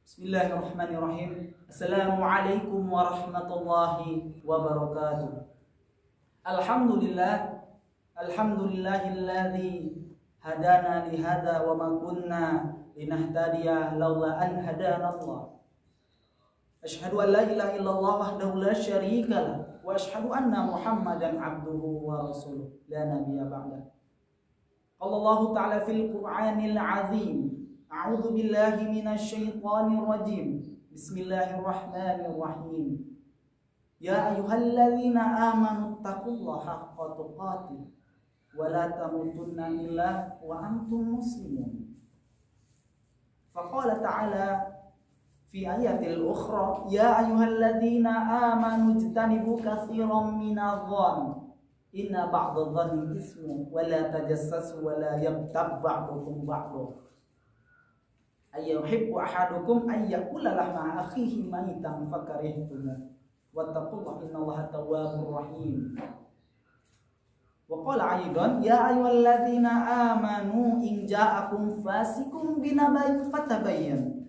Bismillahirrahmanirrahim. Assalamualaikum warahmatullahi wabarakatuh. Alhamdulillah, alhamdulillahilladzi hadana lihada wa ma kunna linahtadiya laula an hadana Allah. Asyhadu an la ilaha illallah wahdahu la syarika lah wa asyhadu anna Muhammadan abduhu wa rasuluh la nabiyya ba'da. Allah Ta'ala fil Qur'anil azim. A'udzu billahi minasy syaithanir rajim. Bismillahirrahmanirrahim. Ya ayyuhalladzina amanu taqullaha haqqa tuqatih wa la tamutunna illa wa antum muslimun. Faqala ta'ala fi ayatil ukhra, ya ayyuhalladzina amanu ijtanibu katsiran minadh-dhanni inna ba'dadh-dhanni ismun wa la tajassasu wa la yabtab ba'dukum ba'dha. Ayyuhibbu ahadukum ayyakula lahma akhihi maitan fakarihtum wattaqullaha innallaha tawwabur rahim. Wa qala aidan ya ayyuhalladzina amanu in ja'akum fasiqun binaba'in fatabayyan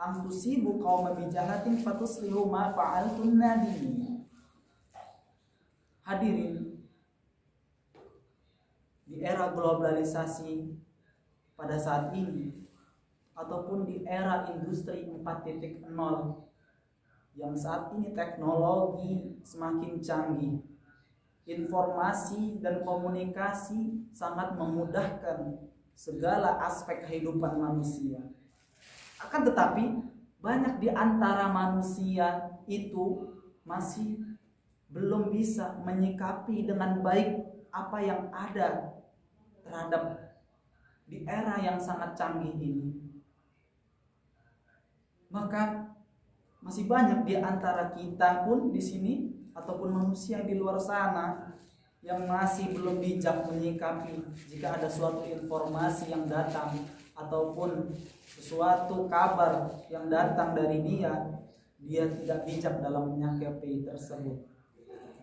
am tusibu qauman bijahalatin fatuslihu ma fa'altum nadimin. Hadirin, di era globalisasi pada saat ini ataupun di era industri 4.0 yang saat ini teknologi semakin canggih, informasi dan komunikasi sangat memudahkan segala aspek kehidupan manusia. Akan tetapi banyak di antara manusia itu masih belum bisa menyikapi dengan baik apa yang ada terhadap di era yang sangat canggih ini. Maka masih banyak di antara kita pun di sini ataupun manusia di luar sana yang masih belum bijak menyikapi jika ada suatu informasi yang datang ataupun sesuatu kabar yang datang dari dia tidak bijak dalam menyikapi tersebut.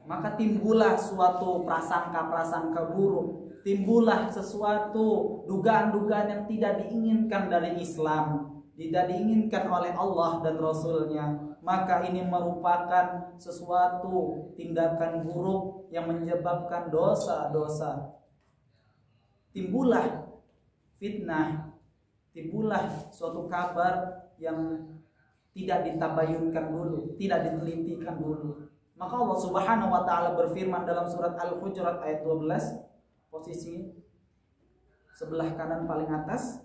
Maka timbullah suatu prasangka-prasangka buruk, timbullah sesuatu dugaan-dugaan yang tidak diinginkan dari Islam, tidak diinginkan oleh Allah dan Rasulnya. Maka ini merupakan sesuatu tindakan buruk yang menyebabkan dosa-dosa. Timbullah fitnah, timbullah suatu kabar yang tidak ditabayunkan dulu, tidak ditelitikan dulu. Maka Allah Subhanahu wa taala berfirman dalam surat Al-Hujurat ayat 12, posisi sebelah kanan paling atas.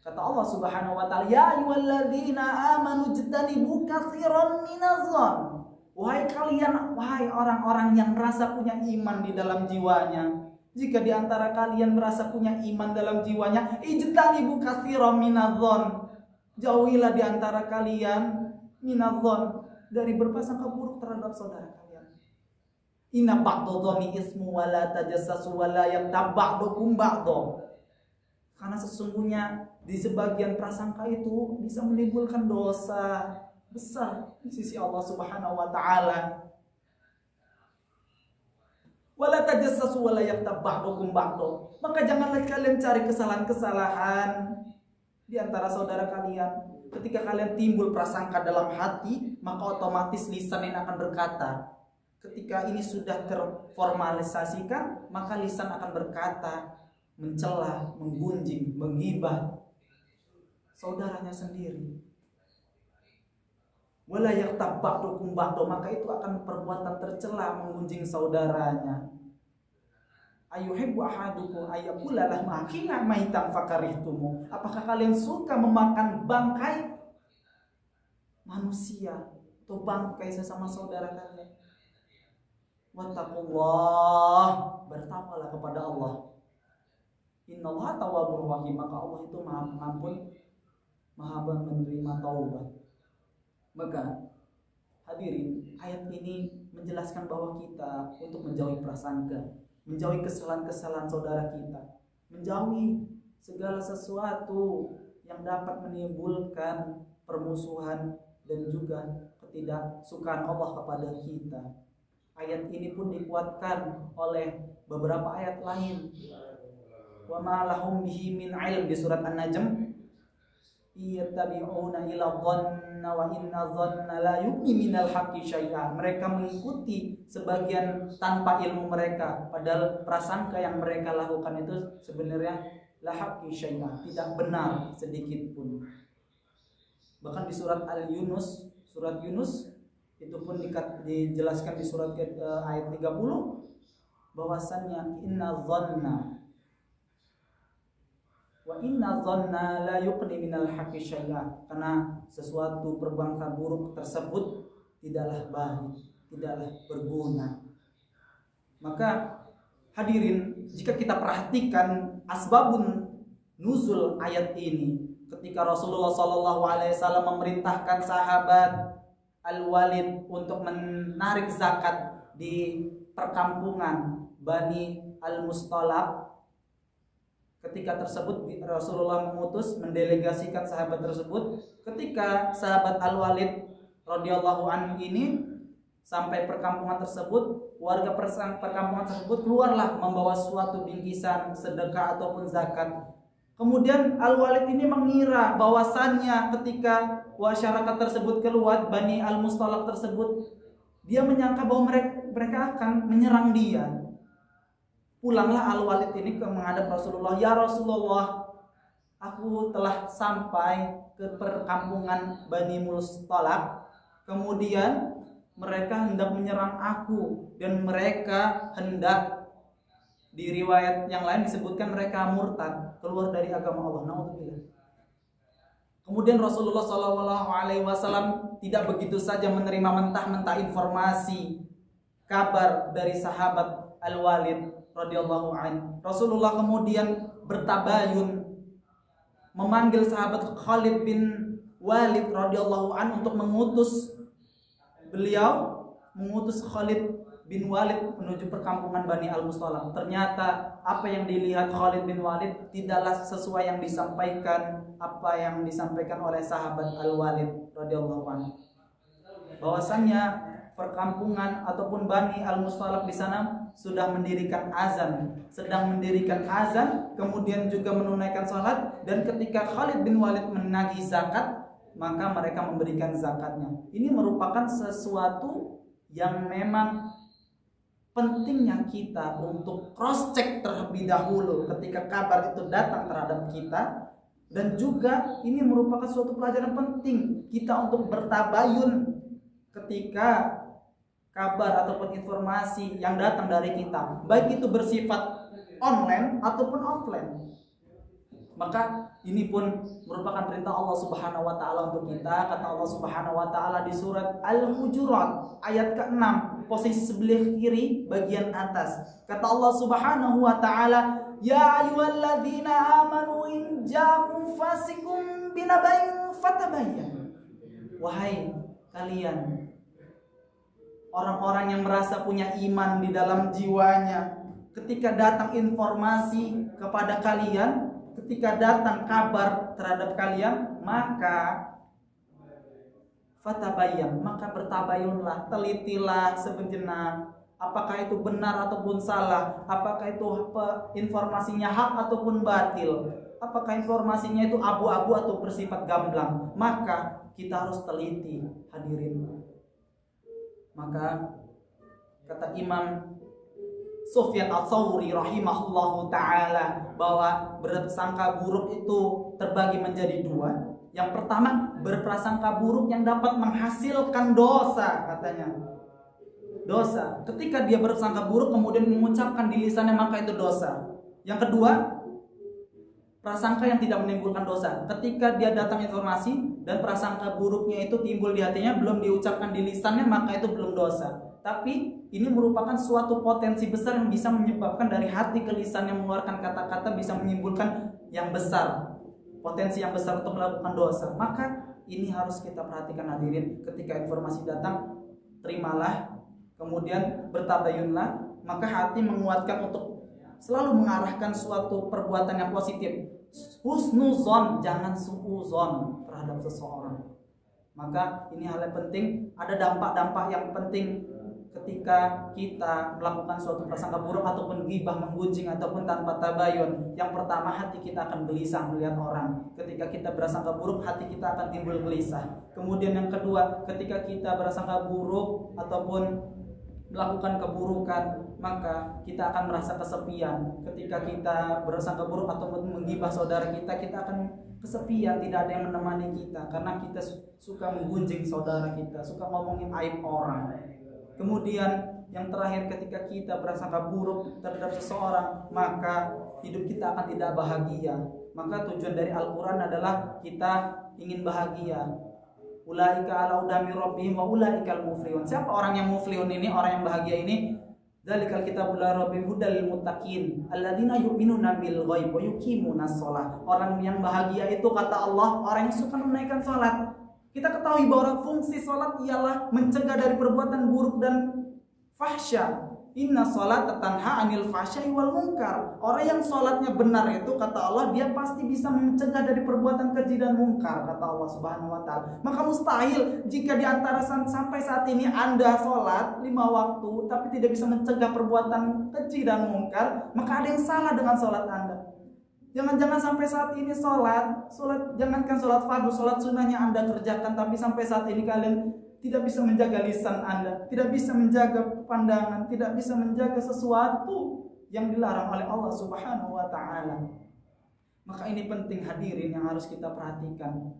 Kata Allah Subhanahu wa taala, ya ayyuhalladzina amanu ijtanibu katsiran minadh-dhann. Wahai kalian, wahai orang-orang yang merasa punya iman di dalam jiwanya. Jika di antara kalian merasa punya iman dalam jiwanya, ijtanibu katsiran minadh-dhann. Jauhilah di antara kalian minadh-dhann, dari berprasangka buruk terhadap saudara kalian. Inna ba'dadh-dhanni ismu wa la tajassasu wa la yagtab ba'dukum ba'dha. Karena sesungguhnya di sebagian prasangka itu bisa menimbulkan dosa besar di sisi Allah Subhanahu wa taala. Wala tajassasu wala yaghtab ba'dukum ba'dha. Maka janganlah kalian cari kesalahan-kesalahan di antara saudara kalian. Ketika kalian timbul prasangka dalam hati, maka otomatis lisan yang akan berkata. Ketika ini sudah terformalisasikan, maka lisan akan berkata, mencela, menggunjing, menggibah saudaranya sendiri. Wala yaghtab ba'dukum ba'dha, maka itu akan perbuatan tercela, menggunjing saudaranya. Ayyuhibbu ahadukum ayyakula lahma akhihi maitan fakarihtum. Apakah kalian suka memakan bangkai manusia atau bangkai sesama saudara kalian? Wattaqullah, bertakwalah kepada Allah. Innallaha tawwabur rahim, maka Allah itu Maha Pengampun, Maha menerima taubat. Maka hadirin, ayat ini menjelaskan bahwa kita untuk menjauhi prasangka, menjauhi kesalahan-kesalahan saudara kita, menjauhi segala sesuatu yang dapat menimbulkan permusuhan dan juga ketidaksukaan Allah kepada kita. Ayat ini pun dikuatkan oleh beberapa ayat lain. Wa ma lahum bihi min ilm di surat An-Najm Iyattabi'una ila dhanna wa inna dhanna la yughni minal haqqi syai'a. Mereka mengikuti sebagian tanpa ilmu mereka, padahal prasangka yang mereka lakukan itu sebenarnya la haqqi syai'a, tidak benar sedikit pun. Bahkan di surat Al-Yunus, surat Yunus itu pun dijelaskan di surat ayat 30 bahwasannya inna dhanna wa inna dhanna la yuqni minal haqqi syai'a, karena sesuatu prasangka buruk tersebut tidaklah baik, tidaklah berguna. Maka hadirin, jika kita perhatikan asbabun nuzul ayat ini, ketika Rasulullah SAW memerintahkan sahabat Al-Walid untuk menarik zakat di perkampungan Bani Al-Mustalaq, ketika tersebut Rasulullah mendelegasikan sahabat tersebut. Ketika sahabat Al-Walid radhiyallahu anhu ini sampai perkampungan tersebut, warga perkampungan tersebut keluarlah membawa suatu bingkisan sedekah ataupun zakat. Kemudian Al-Walid ini mengira bahwasannya ketika masyarakat tersebut keluar, Bani Al-Mustalaq tersebut, dia menyangka bahwa mereka akan menyerang dia. Pulanglah Al-Walid ini menghadap Rasulullah, "Ya Rasulullah, aku telah sampai ke perkampungan Bani Mustalaq. Kemudian mereka hendak menyerang aku dan mereka hendak," di riwayat yang lain disebutkan mereka murtad, keluar dari agama Allah. Naudzubillah. Kemudian Rasulullah SAW tidak begitu saja menerima mentah-mentah informasi kabar dari sahabat Al-Walid radhiyallahu anhu. Rasulullah kemudian bertabayun memanggil sahabat Khalid bin Walid radhiyallahu anhu untuk mengutus Khalid bin Walid menuju perkampungan Bani Al-Mustalaq. Ternyata apa yang dilihat Khalid bin Walid tidaklah sesuai yang disampaikan oleh sahabat Al-Walid radhiyallahu anhu. Bahwasannya perkampungan ataupun Bani Al-Mustalaq di sana sedang mendirikan azan, kemudian juga menunaikan salat, dan ketika Khalid bin Walid menagih zakat, maka mereka memberikan zakatnya. Ini merupakan sesuatu yang memang pentingnya kita untuk cross check terlebih dahulu ketika kabar itu datang terhadap kita, dan juga ini merupakan suatu pelajaran penting kita untuk bertabayun ketika kabar ataupun informasi yang datang dari kita, baik itu bersifat online ataupun offline. Maka ini pun merupakan perintah Allah Subhanahu wa taala untuk kita. Kata Allah Subhanahu wa taala di surat Al-Hujurat ayat ke-6, posisi sebelah kiri bagian atas. Kata Allah Subhanahu wa taala, "Ya ayyuhalladzina amanu in ja'akum fasikum binaba'in fatabayyan." Wahai kalian orang-orang yang merasa punya iman di dalam jiwanya, ketika datang informasi kepada kalian, ketika datang kabar terhadap kalian, maka fatabayyan, maka bertabayunlah, telitilah sejenak, apakah itu benar ataupun salah, apakah itu informasinya hak ataupun batil, apakah informasinya itu abu-abu atau bersifat gamblang. Maka kita harus teliti, hadirin. Maka kata Imam Sufyan Ats-Tsauri rahimahullahu ta'ala bahwa berprasangka buruk itu terbagi menjadi dua. Yang pertama, berprasangka buruk yang dapat menghasilkan dosa, katanya. Dosa. Ketika dia berprasangka buruk kemudian mengucapkan di lisannya, maka itu dosa. Yang kedua, prasangka yang tidak menimbulkan dosa. Ketika dia datang informasi dan prasangka buruknya itu timbul di hatinya, belum diucapkan di lisannya, maka itu belum dosa. Tapi ini merupakan suatu potensi besar yang bisa menyebabkan dari hati ke lisan yang mengeluarkan kata-kata bisa menimbulkan yang besar, potensi yang besar untuk melakukan dosa. Maka ini harus kita perhatikan, hadirin. Ketika informasi datang, terimalah, kemudian bertabayunlah. Maka hati menguatkan untuk selalu mengarahkan suatu perbuatan yang positif. Husnuzon, jangan suuzon terhadap seseorang. Maka ini hal yang penting. Ada dampak-dampak yang penting ketika kita melakukan suatu prasangka buruk ataupun ghibah, menggunjing ataupun tanpa tabayun, yang pertama hati kita akan gelisah melihat orang. Ketika kita berasangka buruk, hati kita akan timbul gelisah. Kemudian yang kedua, ketika kita berasangka buruk ataupun melakukan keburukan, maka kita akan merasa kesepian. Ketika kita berasangka buruk ataupun menggibah saudara kita akan kesepian, tidak ada yang menemani kita karena kita suka menggunjing saudara kita, suka ngomongin aib orang. Kemudian yang terakhir, ketika kita berasangka buruk terhadap seseorang, maka hidup kita akan tidak bahagia. Maka tujuan dari Al-Quran adalah kita ingin bahagia. Ulaika ala udami rabbihim wa ulaikal muflihun. Siapa orang yang muflihun ini, orang yang bahagia ini? Dzalikal kitabul la raiba hudal lil muttaqin alladzina yu'minuna bil ghaib wa yuqimunas shalah. Orang yang bahagia itu kata Allah, orang yang suka menunaikan salat. Kita ketahui bahwa fungsi salat ialah mencegah dari perbuatan buruk dan fahsya. Inna sholata tanha anil fahsya'i wal munkar. Orang yang sholatnya benar itu kata Allah, dia pasti bisa mencegah dari perbuatan keji dan mungkar, kata Allah Subhanahu wa taala. Maka mustahil jika di antara sampai saat ini Anda sholat 5 waktu tapi tidak bisa mencegah perbuatan keji dan mungkar, maka ada yang salah dengan sholat Anda. Jangan-jangan sampai saat ini sholat, jangankan sholat fardu, sholat sunnahnya Anda kerjakan, tapi sampai saat ini kalian tidak bisa menjaga lisan Anda, tidak bisa menjaga pandangan, tidak bisa menjaga sesuatu yang dilarang oleh Allah Subhanahu wa taala. Maka ini penting hadirin yang harus kita perhatikan.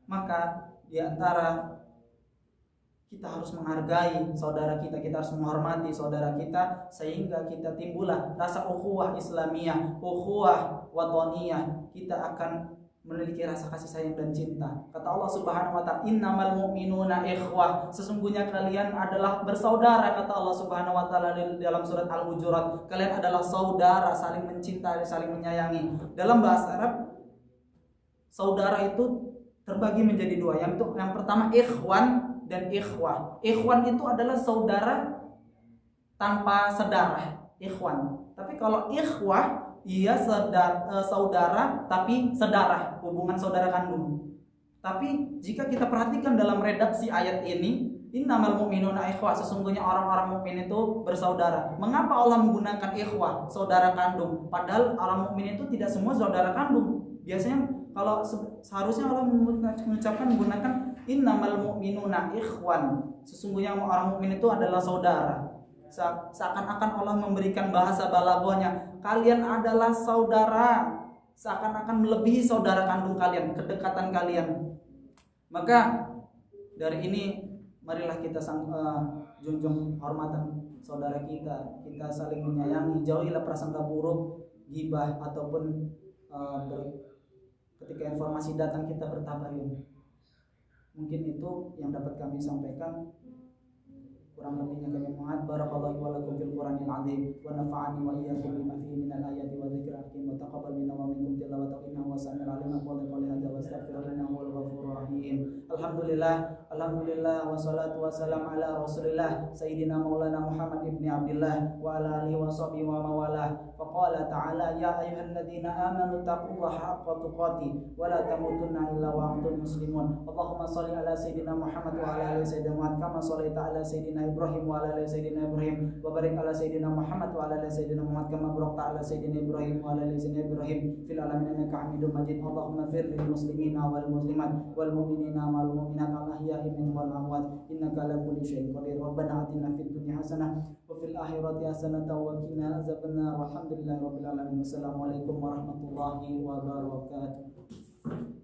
Maka di antara kita harus menghargai saudara kita harus menghormati saudara kita, sehingga kita timbullah rasa ukhuwah Islamiyah, ukhuwah wataniyah. Kita akan memiliki rasa kasih sayang dan cinta. Kata Allah Subhanahu wa taala, innamal mu'minuna ikhwah. Sesungguhnya kalian adalah bersaudara, kata Allah Subhanahu wa taala dalam surat Al-Hujurat. Kalian adalah saudara, saling mencintai, saling menyayangi. Dalam bahasa Arab, saudara itu terbagi menjadi dua. Yang pertama ikhwan dan ikhwah. Ikhwan itu adalah saudara tanpa sedarah, ikhwan. Tapi kalau ikhwah, ia saudara tapi sedarah, hubungan saudara kandung. Tapi jika kita perhatikan dalam redaksi ayat ini, innamal mu'minuna ikhwah, sesungguhnya orang-orang mukmin itu bersaudara. Mengapa Allah menggunakan ikhwah, saudara kandung? Padahal orang mukmin itu tidak semua saudara kandung. Biasanya kalau seharusnya Allah menggunakan innamal mu'minuna ikhwan, sesungguhnya orang mukmin itu adalah saudara. Seakan-akan Allah memberikan bahasa balaghahnya, kalian adalah saudara, seakan-akan melebihi saudara kandung kalian, kedekatan kalian. Maka dari ini marilah kita junjung hormatan saudara kita saling menyayangi, jauhilah prasangka buruk, ghibah ataupun ketika informasi datang kita bertabayun. Mungkin itu yang dapat kami sampaikan. Kurang lebihnya kami mohon. Barakallahu wa lakum fil Qur'anil azim wa nafa'ani wa iyyakum bima fihi minal ayati wa dzikril hakim wa taqabbal minna wa minkum tilawatahu innahu was-sami'ul 'alim. Aqulu qawli hadza wa astaghfirullaha wal ghafurur rahim. Alhamdulillah wassalatu wassalamu ala Rasulillah sayyidina Maulana Muhammad ibni Abdillah wa ala alihi wa sahbihi wa mawalah. Faqala ta'ala ya ayyuhalladzina amanu taqullaha haqqa tuqatih wa la tamutunna illa wa antum muslimun. Allahumma shalli ala sayyidina Muhammad wa ala ali sayyidina Muhammad kama shallaita ala sayyidina Ibrahim wa ala ali sayyidina Ibrahim wa barik ala sayyidina Muhammad wa ala ali sayyidina Muhammad kama barakta ala sayyidina Ibrahim wa ala ali sayyidina Ibrahim fil alamin innaka Hamidum Majid. Allahumma fir lil muslimina wal muslimat wal mu'minina wal mu'minat al ahya'i minhum wal amwat innaka ala kulli syai'in qadir. Rabbana atina fid dunya hasanah wa fil akhirati hasanah wa qina azabannar. Walhamdulillahirabbil alamin. Wassalamualaikum warahmatullahi wabarakatuh.